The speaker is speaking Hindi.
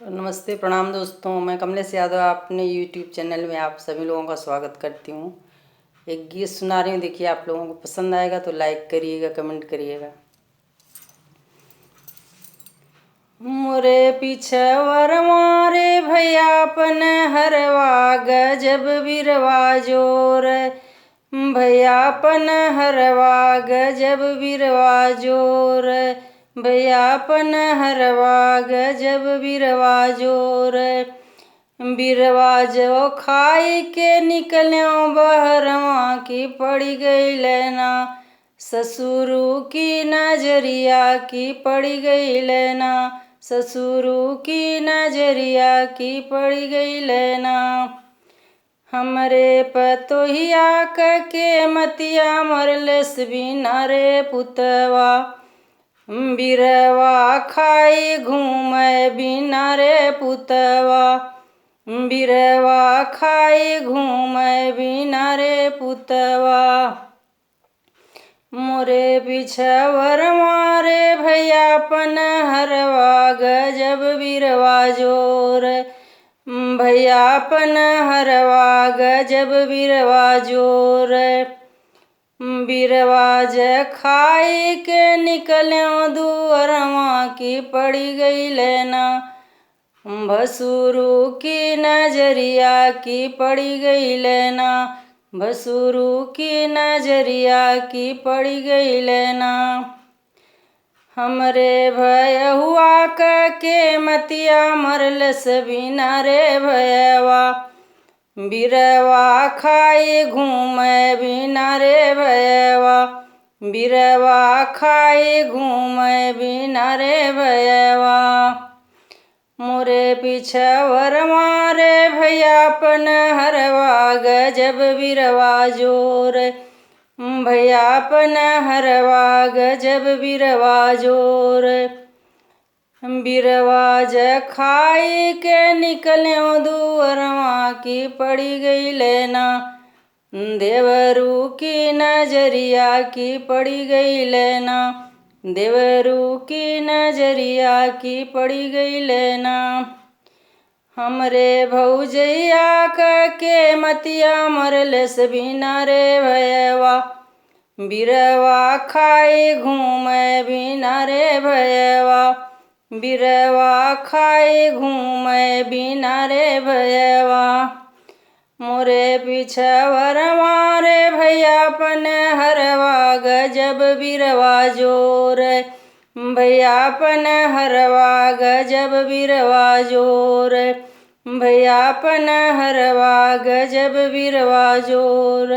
नमस्ते प्रणाम दोस्तों, मैं कमलेश यादव अपने यूट्यूब चैनल में आप सभी लोगों का स्वागत करती हूँ। एक गीत सुना रही हूँ, देखिए आप लोगों को पसंद आएगा तो लाइक करिएगा, कमेंट करिएगा। मोरे पीछे मारे भैयापन हरवा गजब बिरवा जोर, भैयापन हरवा गजब बिरवा जोर, भैयापन हरवा गजब बिरवा जोर। बिरवा जो खाई के निकल्यों बहरवा की पड़ी गई लेना, ससुरु की नजरिया की पड़ी गई लेना, ससुरु की नजरिया की पड़ी गई लेना। हमरे पतोहिया के मतिया मरलस बिना रे पुतवा, बिरवा खाई घूमे बिना रे पुतवा, बिरवा खाई घूमे बिना रे पुतवा। मोरे पिछवर मारे भैयापन हरवा गजब बिरवा जोर, भैयापन हरवा गजब बिरवा जोर। बिरवा ज खाई के निकल्यों दुअरवा की पड़ी गई लेना, भसुरु की नजरिया की पड़ी गई लेना, भसुरु की नजरिया की पड़ी गई लेना। हमरे भयहुआ के मतिया मरलस बिना रे भयवा, बिरवा खाई घूमे बिना रे भयवा, बिरवा खाई घूमे बिना रे भयवा। मोरे पिछवर मारे भैयापन हरवा गजब बिरवा जोर, भैयापन हरवा गजब बिरवा जोर। बिरवा ज खाई के निकल्यों दुअरवा की पड़ी गई लेना, देवरू की नजरिया की पड़ी गई लेना, देवरू की नजरिया की पड़ी गई लेना। हमरे भौजैया के मतिया मरलस बिना रे भयवा, बिरवा खाई घूमे बिना रे भयवा, बिरवा खाई घूमे बिना रे भयवा। मोरे पिछवर मारे भैयापन हरवा गजब बिरवा जोर, भैयापन हरवा गजब बिरवा जोर, भैयापन हरवा गजब बिरवा जोर।